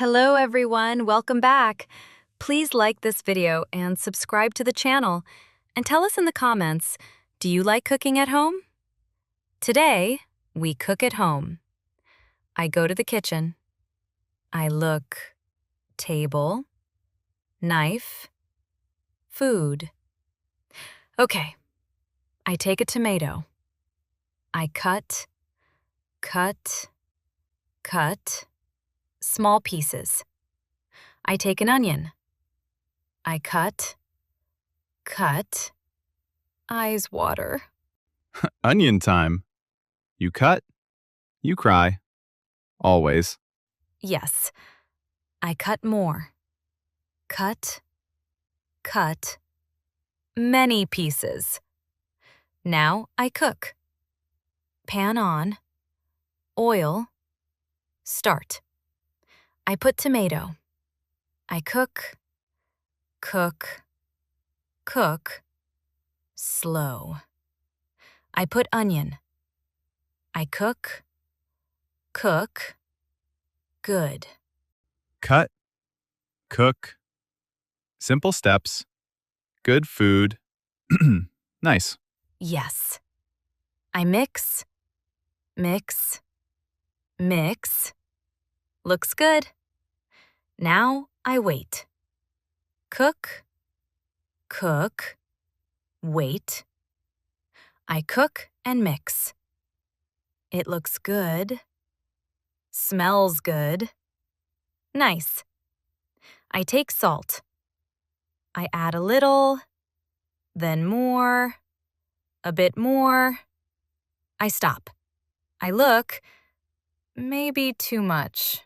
Hello everyone, welcome back. Please like this video and subscribe to the channel. And tell us in the comments, do you like cooking at home? Today, we cook at home. I go to the kitchen. I look, table, knife, food. Okay, I take a tomato. I cut, small pieces. I take an onion. I cut, eyes water. Onion time. You cut, you cry. Always. Yes, I cut more. Cut, many pieces. Now I cook. Pan on, oil, start. I put tomato. I cook, slow. I put onion. I cook, good. Cut, cook. Simple steps. Good food. Nice. Yes. I mix. Looks good. Now I wait. Cook, wait. I cook and mix. It looks good. Smells good. Nice. I take salt. I add a little, then more, a bit more. I stop. I look. Maybe too much.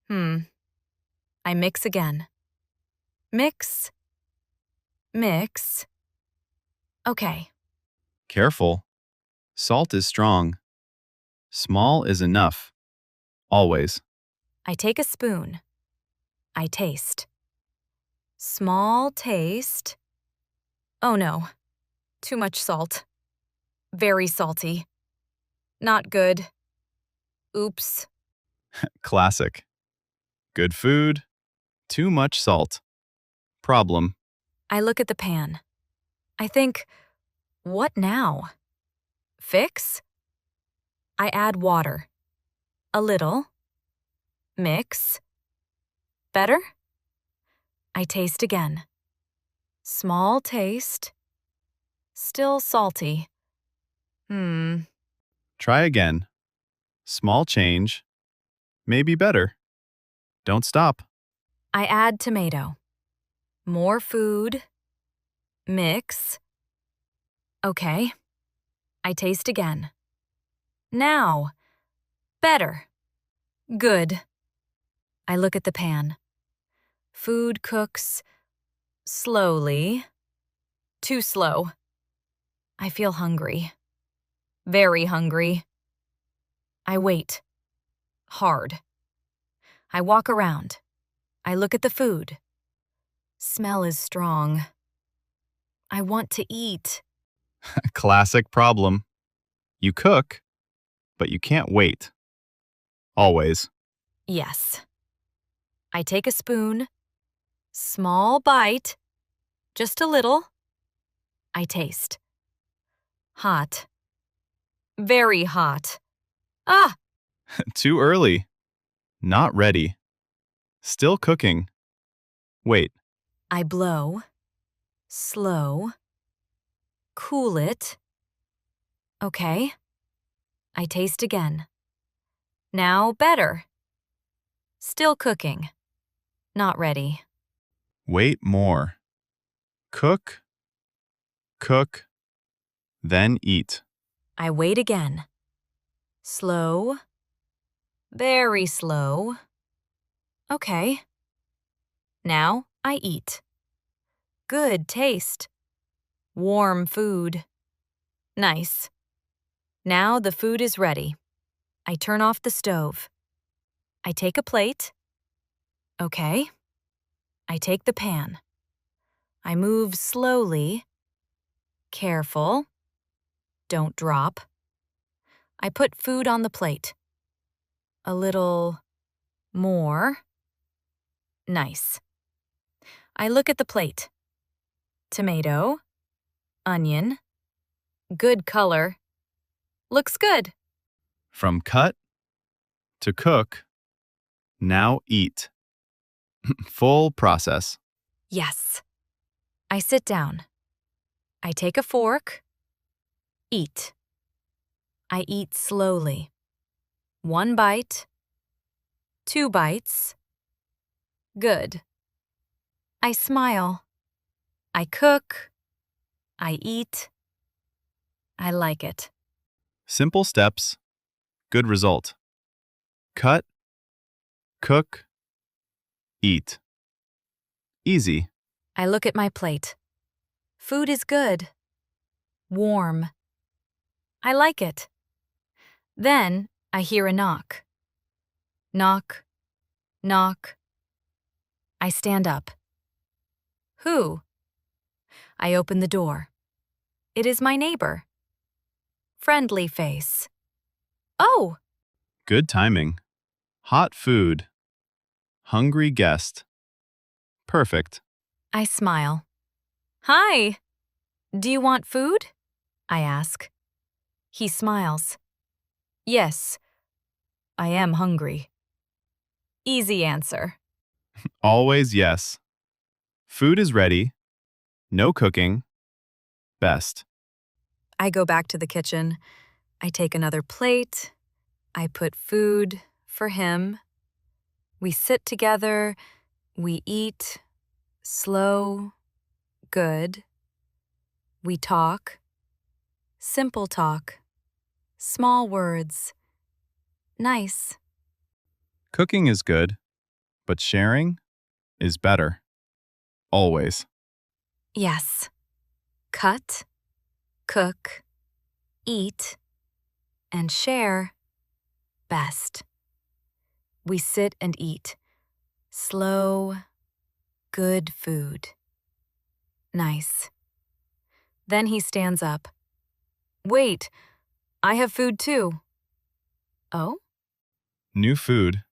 I mix again. Mix. Okay. Careful. Salt is strong. Small is enough. Always. I take a spoon. I taste. Small taste. Oh no. Too much salt. Very salty. Not good. Oops. Classic. Good food. Too much salt. Problem. I look at the pan. I think, what now? Fix? I add water. A little. Mix. Better? I taste again. Small taste. Still salty. Try again. Small change. Maybe better. Don't stop. I add tomato. More food. Mix. Okay. I taste again. Now. Better. Good. I look at the pan. Food cooks slowly. Too slow. I feel hungry. Very hungry. I wait. Hard. I walk around. I look at the food. Smell is strong. I want to eat. Classic problem. You cook, but you can't wait. Always. Yes. I take a spoon. Small bite. Just a little. I taste. Hot. Very hot. Ah! Too early. Not ready. Still cooking. Wait. I blow. Slow. Cool it. Okay. I taste again. Now better. Still cooking. Not ready. Wait more. Cook. Then eat. I wait again. Slow. Very slow. Okay. Now I eat. Good taste. Warm food. Nice. Now the food is ready. I turn off the stove. I take a plate. Okay. I take the pan. I move slowly. Careful. Don't drop. I put food on the plate. A little more. Nice. I look at the plate. Tomato, onion, good color. Looks good. From cut to cook, now eat. Full process. Yes. I sit down. I take a fork. Eat. I eat slowly. 1 bite. 2 bites. Good. I smile. I cook. I eat. I like it. Simple steps, good result. Cut, cook, eat. Easy. I look at my plate. Food is good. Warm. I like it. Then I hear a knock. Knock. Knock. I stand up. Who? I open the door. It is my neighbor. Friendly face. Oh, Good timing. Hot food. Hungry guest. Perfect. I smile. Hi. Do you want food? I ask. He smiles. Yes, I am hungry. Easy answer. Always yes. Food is ready. No cooking. Best. I go back to the kitchen. I take another plate. I put food for him. We sit together. We eat. Slow. Good. We talk. Simple talk. Small words. Nice. Cooking is good, but sharing is better. Always. Yes. Cut, cook, eat, and share. Best. We sit and eat. Slow, good food. Nice. Then he stands up. Wait, I have food too. Oh? New food,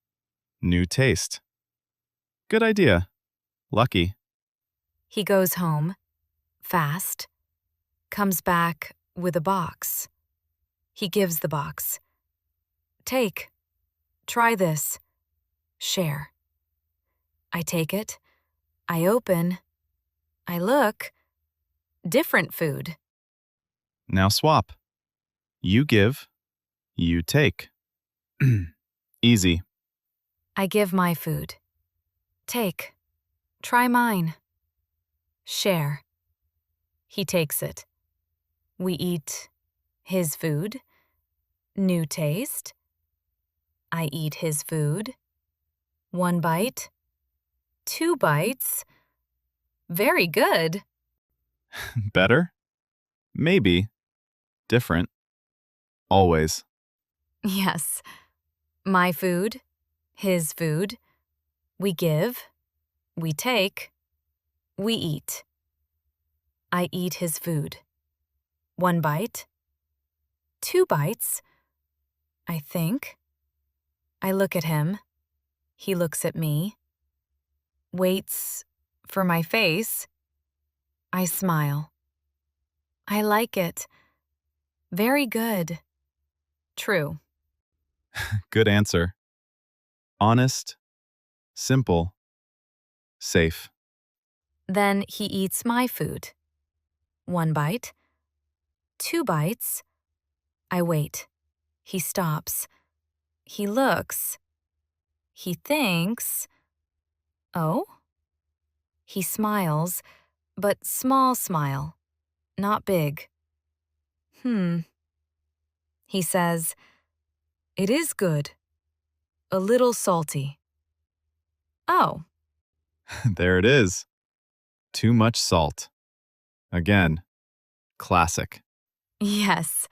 new taste. Good idea. Lucky. He goes home, fast, comes back with a box. He gives the box. Take. Try this. Share. I take it. I open. I look. Different food. Now swap. You give, you take. Easy. I give my food. Take. Try mine. Share. He takes it. We eat his food. New taste. I eat his food. 1 bite. 2 bites. Very good. Better? Maybe. Different. Always. Yes. My food. His food. We give. We take. We eat. I eat his food. 1 bite. 2 bites. I think. I look at him. He looks at me. Waits for my face. I smile. I like it. Very good. True. Good answer. Honest. Simple. Safe. Then he eats my food. 1 bite. 2 bites. I wait. He stops. He looks. He thinks. Oh? He smiles, but small smile, not big. He says, "It is good. A little salty." Oh, There it is. Too much salt. Again. Classic. yes.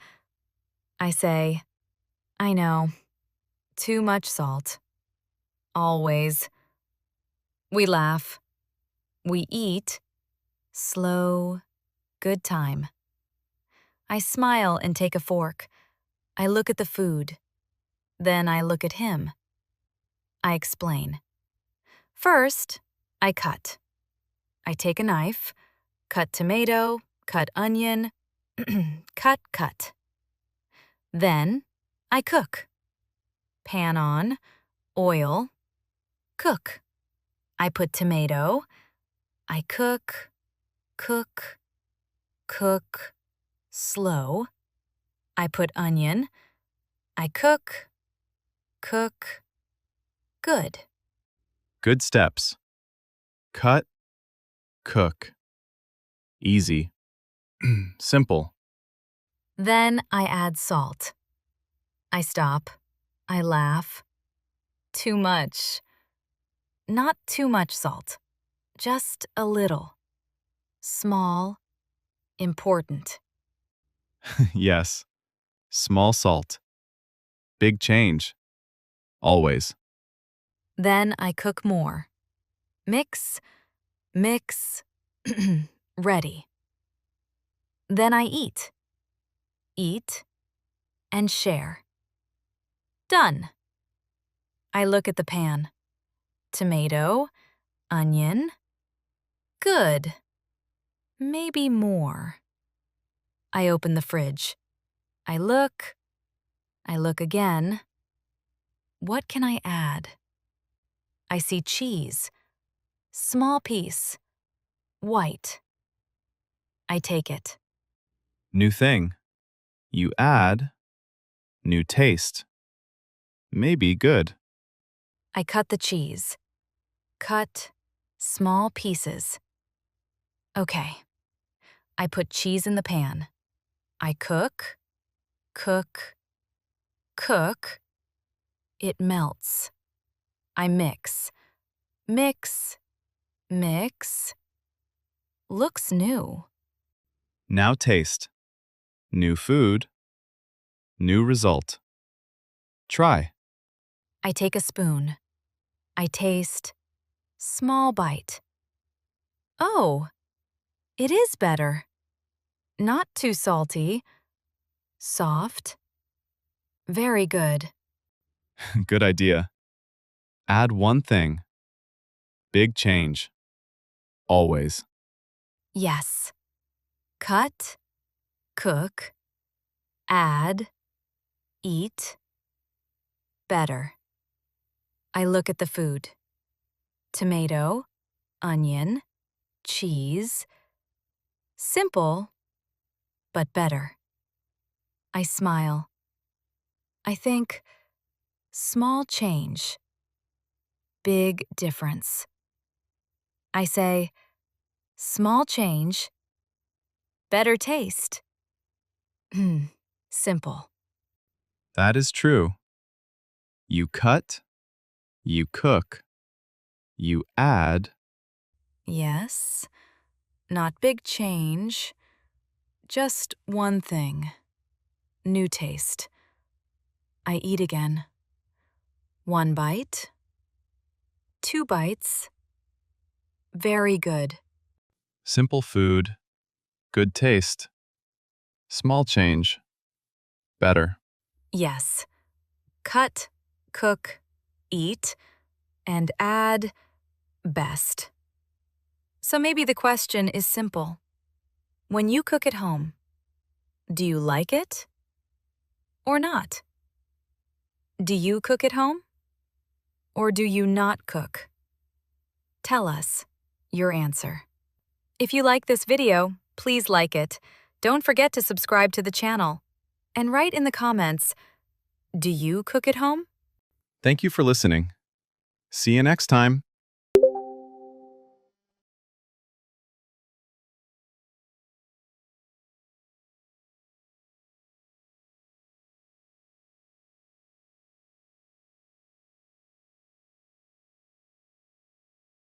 I say, I know. Too much salt. Always. We laugh. We eat. Slow, good time. I smile and take a fork. I look at the food. Then I look at him. I explain. First, I cut. I take a knife, cut tomato, cut onion, cut. Then, I cook. Pan on, oil, cook. I put tomato, I cook, slow. I put onion, I cook, good. Good steps. Cut, cook. Easy. Simple. Then I add salt. I stop, I laugh. Too much. Not too much salt, just a little. Small, important. Yes. Small salt. Big change. Always. Then I cook more. Mix, ready. Then I eat. Eat and share. Done. I look at the pan. Tomato, onion. Good. Maybe more. I open the fridge. I look again. What can I add? I see cheese. Small piece. White. I take it. New thing. You add. New taste. Maybe good. I cut the cheese. Cut small pieces. Okay. I put cheese in the pan. I cook. It melts. I mix. Looks new. Now taste. New food. New result. Try. I take a spoon. I taste. Small bite. Oh, it is better. Not too salty. Soft. Very good. Good idea. Add one thing. Big change. Always. Yes. Cut. Cook. Add. Eat. Better. I look at the food. Tomato, onion, cheese. Simple, but better. I smile. I think, small change. Big difference. I say, small change. Better taste. Simple. That is true. You cut. You cook. You add. Yes. Not big change. Just one thing. New taste. I eat again. 1 bite. 2 bites. Very good. Simple food. Good taste. Small change. Better. Yes. Cut, cook, eat, and add best. So maybe the question is simple. When you cook at home, do you like it or not? Do you cook at home or do you not cook? Tell us your answer. If you like this video, please like it. Don't forget to subscribe to the channel. And write in the comments, do you cook at home? Thank you for listening. See you next time.